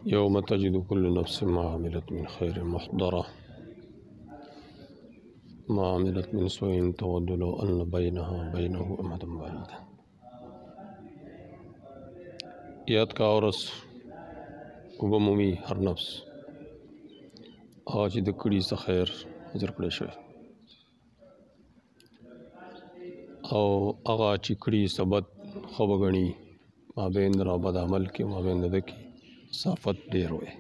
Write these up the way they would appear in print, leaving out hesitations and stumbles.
يوم تجد كل نفس ما عملت من خير محضرة ما عملت من سوء تود لو أن بينها وبينه أمدا بعيدا. یاد کا اورس وبمومي هر نفس هغه چې د کړي څه خیر حاضر کړی شوی او هغه چې کړي څه بد ښه وګڼي مابین د بد عمل کې مابین د ده کې صافت ډېر وی.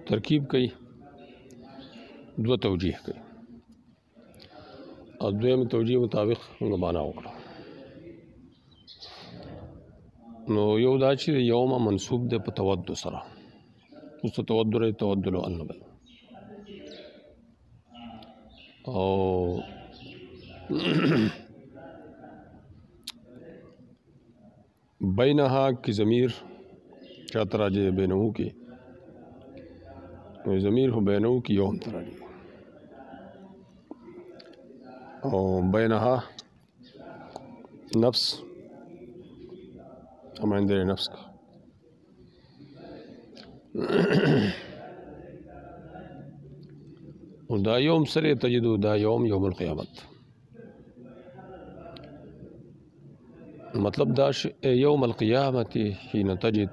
ترکیب کوي دوه توجیه کوي او دویم توجیه مطابق موږ معنا وکړو. نو یو دا چې یوم منصوب دی په تودو سره اوس تودو رہی تودو لو النبل او بینها کی ضمیر چاته راځي بینهو کې نو ضمیر خو بینهو کې یوم ته راځي او بینها نفس اماندر نفس کا دا یوم سره تجدو دا یوم یوم القیامت مطلب دا یوم القیامت حين تجد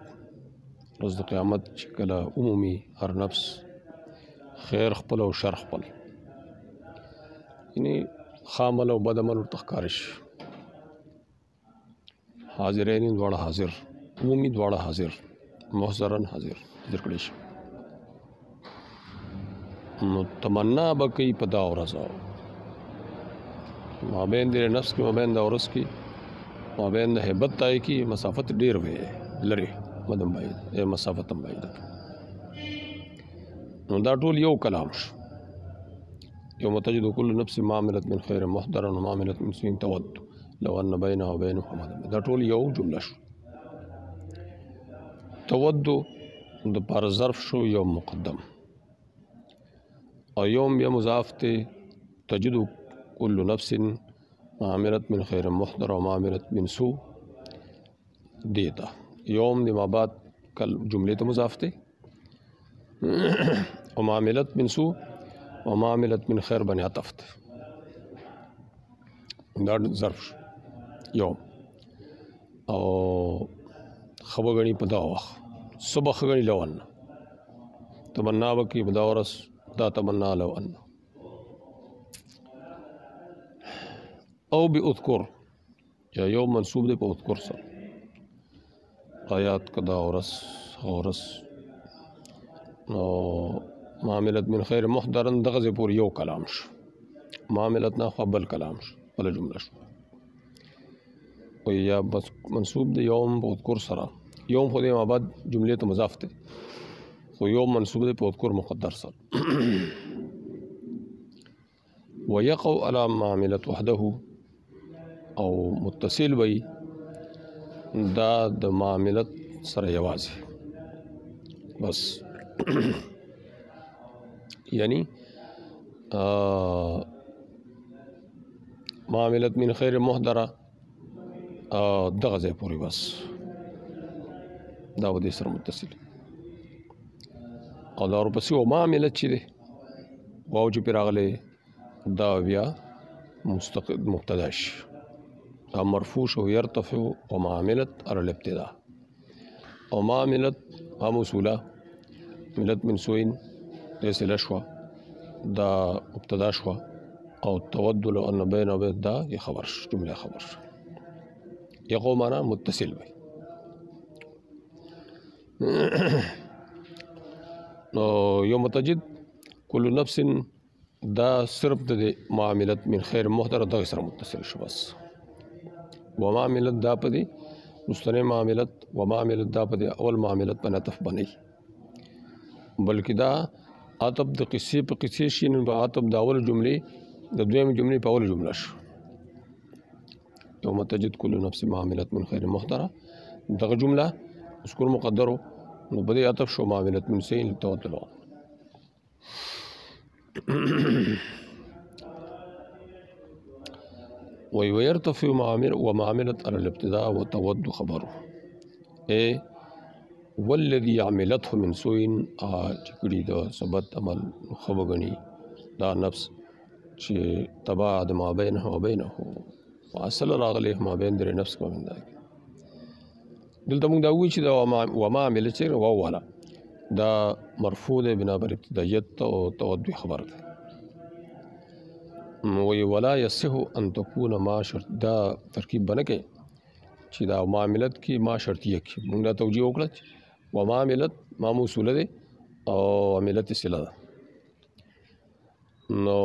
روز د قیامت چې کله عمومي هر نفس خیر خپل او شر خپل یعنی خامل او بد عمل ورته ښکاره شي حاضرین دواړه حاضر عمومي دواړه حاضر محضرن حاضر کړی شي نو تمنا به کوي په دا ورځ مابین د نفس کې مابین د ورځ کې مابین د هیبت تای کې مسافت ډیر وي لري مدم بعید مسافت هم بعید نو دا ټول یو کلام شو یوم تجد كل نفس ما عملت من خیر محضرا وما عملت من سوء تود لو ان بینها وبینه امدا دا ټول یو جمله شو. تود د پر ظرف شو یوم مقدم او یوم بیا مضاف ته تجد كل نفس ما عملت من خیر محضر وما عملت من سوء دیتا یوم د ما بعد کل جمله ته مضاف ته وما عملت من سوء وما عملت من خیر بنی عطف ته دا ظرف شو یوم او خبرګنی په دا وخت صبح خبرګنی لو ان تمنا وکي په دا ورس دا تمنا لو ان او باذکر یا یوم منصوب دی په اذکر سره آیات کدا ورس نو معاملت من خیر محضرن دغه پور یو کلام شو معاملت نه قبل کلام شو بل جمله شو او یا بس منصوب دی یوم په اذکر سره یوم خو دې ما بعد جمله ته مضاف ته خو یوم منصوب دی په اذکر مقدر سره ويقع على معاملت وحده او متصل وي دا د معاملت سره یوازې بس یعنی معاملت من خیر محضره دغه ځای پورې بس دا ودې سره متصل او دا ورپسې و معاملت چې دی واو چې پرې راغلی دا بیا مبتدا شي مرفوع شو يرتفع ومعاملت على الابتداء ومعاملت موصوله ملت من سوء ليس لشوا دا ابتدا شوا او تود لو ان بين وبين دا یہ خبر جمله خبر یقو معنا متصل وي نو یوم تجد كل نفس دا صرف د معاملت من خیر محضر دا سره متصل شو بس وما عملت دا پدی مستنی معاملت وما عملت دا پدی اول معاملت په نطف بنی بلکې دا عطب د قصې په قصې شي نو په عطب د اول جملې د دویم جملې په اول جمله شو یوم تجد كل نفس ما عملت من خیر محضره دغه جمله اذكر مقدرو نو بده عطف شو معاملت من سین توتلو ويرتفع ومعاملة على الابتداء وتود خبره والذي عملته من سوء چې کړي د ثبت عمل خو بګني دا نفس چې تباعد ما بینه و بینه واصل راغلی ما بین در نفس کو من دا دلته موږ دا وی چې دا وما عملت چې والا دا مرفوع ده بنا بر ابتدایت او تود خبر ده ولا يصح ان تكون ما شرط دا ترکیب بنکه چې دا معاملت کې ما شرطیه کې موږ دا توجیه وکړه وما عملت ما موصوله ده او عملت صله ده نو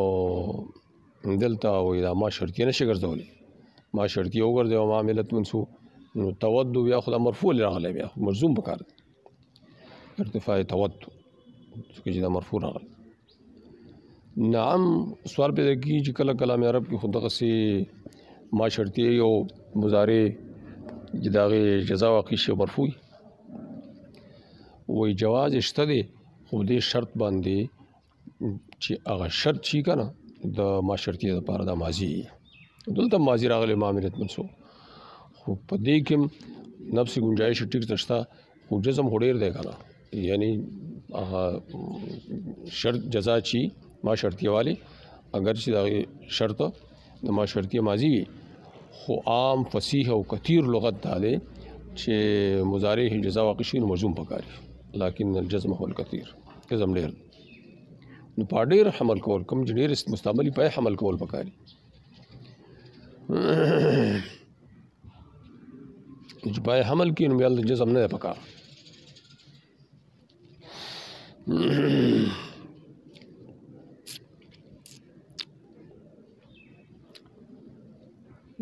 دلته وی دا ما شرطیه نشي ګرځولې ما شرطیه وګرځي او ما عملت منصوب نو تود بیا خو مرفوع راغلی بیا مرزوم پکار ارتفاع تود چې دا مرفوع راغلی نعم سوال پیدا کی چې کله کلام عرب کې خود دغه سي ما شرطیه او مضارع داغه جزا واقع شي مرفوع وی جواز شته دی خو دې شرط باندې چې هغه شرط شي کنه د ما شرطیه لپاره د ماضی دلته ماضی راغلی معاملت منصوب خو په دې کې نفس گنجائش ټیک تشتا خو جزم هډیر دی کنه یعنی هغه شرط جزا چی ما شرطیه والی اگر چې دا شرط د ما شرطیه ماضی وي خو عام فصیح او کثیر لغت داله چې مضارع جزا واقع شي مرزوم پکاري لكن الجزم هو الكثير جزم ډیر نو په ډیر حمل کول کوم چې ډیر مستعملي په حمل کول پکاري چې په حمل کې نو بیا د جزم نه پکار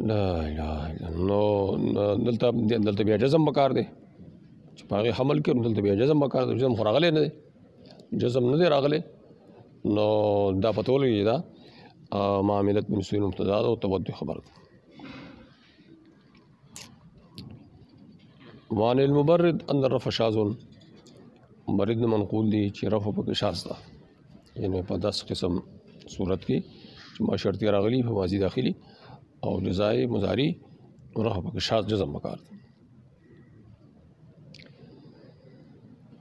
لا اله الا الله دلته بیا جزم پکار دی چې په حمل کې دلته بیا جزم پکار دی جزم خراغله نه جزم نه راغله نو دا پتول دا معاملت من سوء مبتدا او تود خبر وان المبرد ان الرفع شاذ مبرد منقول دی چې رفع په شاذ ده یعنی په 10 قسم صورت کې چې ما شرطی راغلی په ماضی داخلي او جزای مضارع رفع په شاذ جزم مکار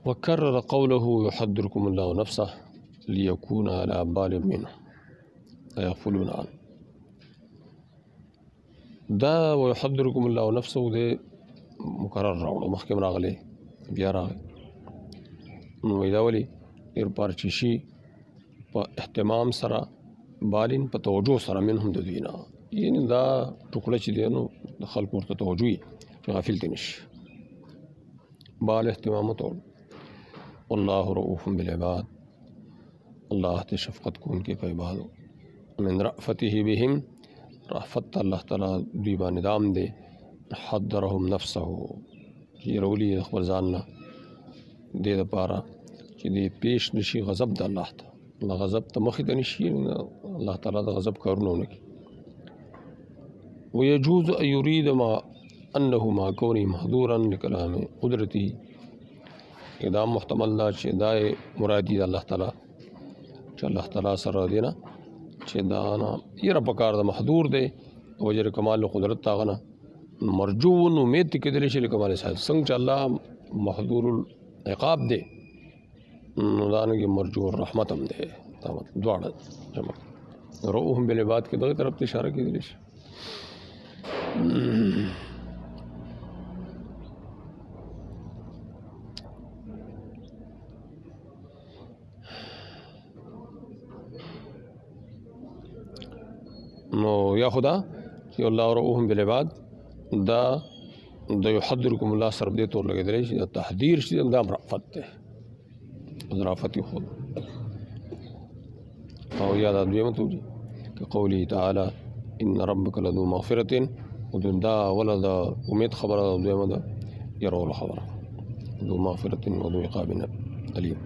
وكرر قوله يحذركم الله نفسه ليكون على بال منه يغفلون عنه دا ويحذركم الله نفسه ده مکرر راوړو مخکې راغلی بیا راغی نو دا ولی ارپارچشي په اهتمام سره بالین په توجه سره منهم د دوینا یعنی دا ټوکړه چې دی نو د خلکو ورته توجه چې غافل دي نشي بال اهتمام ټول والله رؤوف بالعباد الله ته شفقت کوونکی په عبادو من رأفته بهم رحفت الله تعالی دوی باندې دام دی حضرهم نفسه چې رولی خپل ځان نه دې لپاره چې دې پیش نشي غضب د الله ته الله غضب ته مخې ته نشي الله تعالی د غضب کارونه ونکړي ويجوز ان يريد ما انه ما كونه محظورا لكلام قدرته دا محتمل دا چې دا مرادی د الله تعالی چې الله تعالی سره دینا چې دا نه یره پکار د محظور دی وجر کمال قدرت تاغنه مرجو امید کېدل شي کمال صاحب څنګه چې الله محظور العقاب دی نو دا نه مرجو الرحمت هم دی دا دواړه جمع رؤوهم بالعباد کې دغه طرف ته اشاره کېدل شي نو یا خدا چې الله رؤوهم بالعباد دا د يحذركم الله سره دې تور لګیدل شي دا تحذير شي دا رافت ده رافت خود او یاد دویمه توجي كقوله تعالى ان ربك لذو مغفرة ودا ولد امید خبره دویمه ده يرول خبره ذو مغفرة وذو عقاب أليم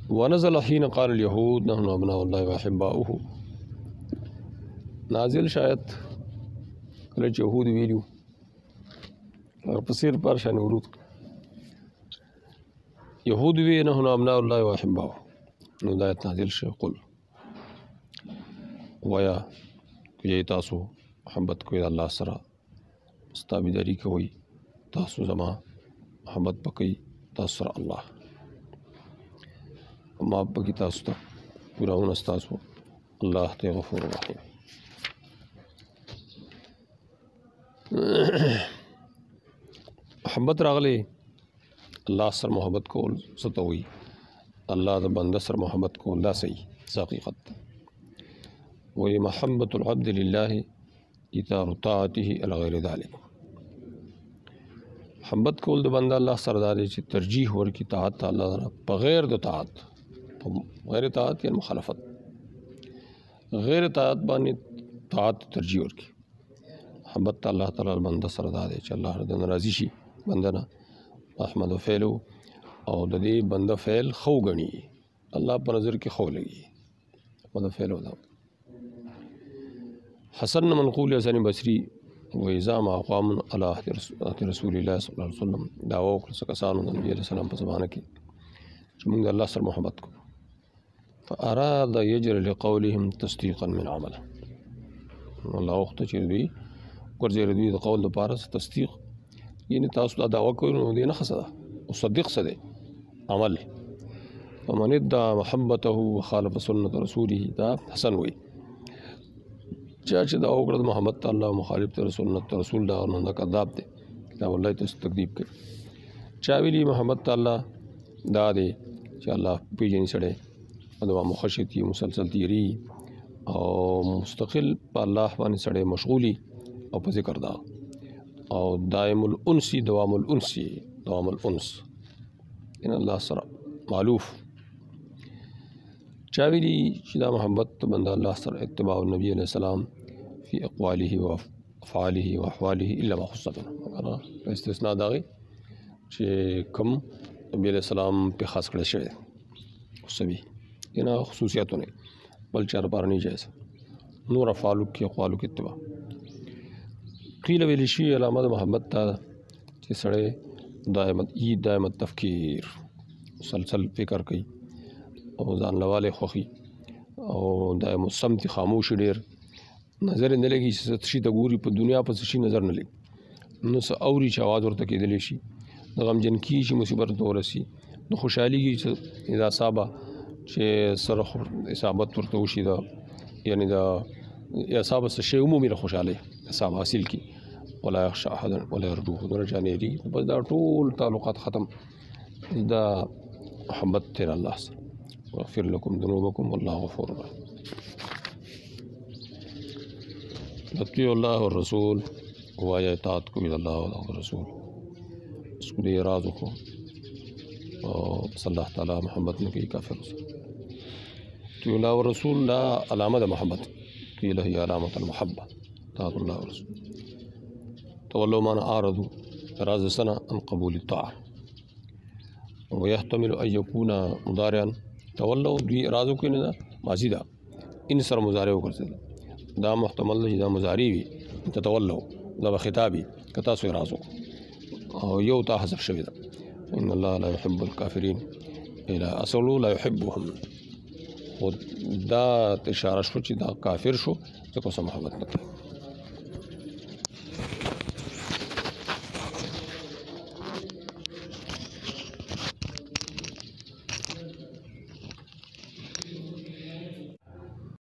ونزل حين قال اليهود نحن ابناء الله واحباؤه نازل شاید کله چې يهود ویلو ورپسې پرشان ورود يهود وی نحن ابناء الله واحباؤه نو دا آیت نازل شو قل ویا که تاسو محبت کوئ الله سره تابعداري کوئ تاسو زما محبت پکئ تاسو سره الله ما پکې تاسو ته ګناهونه ستاسو الله ته غفور رحیم محبت راغلی الله سره محبت کول څه ته وایي الله د بنده سره محبت کول دا صحیح حقیقت وایي محبت العبد لله ایثار طاعته علی غیر ذلک محبت کول د بنده الله سره دا دی چې ترجیح ورکړي طاعت ته الله بغیر د طاعت غیر طاعت یا مخالفت غیر طاعت باندې طاعت ترجیح ورکړي محبت الله تعالی بنده سره دا دی چې الله د راضي شي بنده نه احمد فعلو او د دې بنده فعل خو غني الله په نظر کې خو لګي احمد فعلو دا حسن منقول حسن بصری و اذا ما قام على رسول الله صلی الله علیه وسلم دا وکړه کسانو د نبی رسول الله په زمانه کې چې موږ د الله سره محبت کوو فاراد يجري لقولهم تصديقا من عمله الله وخت چې دوی ورځي دوی د قول لپاره تصدیق یعنی تاسو دا دعوه کوئ نو دې نه خسره مصدق څه دی عمل فمن ادعى محبته وخالف سنة رسوله دا حسن وي چا چې دا وکړه محمد الله مخالف ته سنت رسول دا نه کذاب دی دا والله ته تکذیب کوي چا ویلي محمد الله دا دی چې الله پیژني سره دا مخشتي مسلسل تیری او مستقل په الله باندې سره مشغولي او په ذکر دا او دائم الانس دوام الانس ان الله سره معلوف چاویلی چې دا محبت بنده الله سره اتباع النبي عليه السلام في اقواله وافعاله واحواله الا ما خص به انا استثناء داغي چې کوم نبی عليه السلام په خاص کړی شوی سبي اینا خصوصیاتونه بل چار بار نه جایز نور افعال کې اقوال کې اتباع قیل ویل شي علامه محبت ته چې سړی دائم تفکیر مسلسل فکر کوي او ځان لواله خوخي او دائم سمت خاموش ډیر نظر نه لګي چې شي ته ګوري په دنیا په شي نظر نه لګي نو څه اوري چې आवाज ورته کېدلی شي د غمجن کی شي مصیبت ورسي نو خوشحالي کی چې اذا صابه چې سره اصابت ورته وشي دا یعنی دا اصابه څه شی عمومي خوشحالي اصاب حاصل کی ولا يخشى احد ولا يرجوه درجانيري بس دا ټول تعلقات ختم دا محبت تیر الله سره واغفر لكم ذنوبكم والله غفور رحيم اطیعوا الله والرسول وآیا اطاعت کو الله والرسول اس کو دې راز کو صلی الله تعالی محمد نے کی کافر اطیعوا الله والرسول لا علامه محبت قيل هي علامه المحبه اطاعت الله والرسول تولوا من أعرضوا راز سنة عن قبول الطاعة ويحتمل أن يكون مضارعا تولوا دوی رازو کې نه ماضي دا ان سر مضارع وکړل دا محتمل دی دا مضارع وي تتولوا دا خطابي کتا سو رازو او یو تا حذف شوی دا ان الله لا يحب الكافرين الى اصلوا لا يحبهم او دا اشاره شو چې دا کافر شو ځکه محبت نه کوي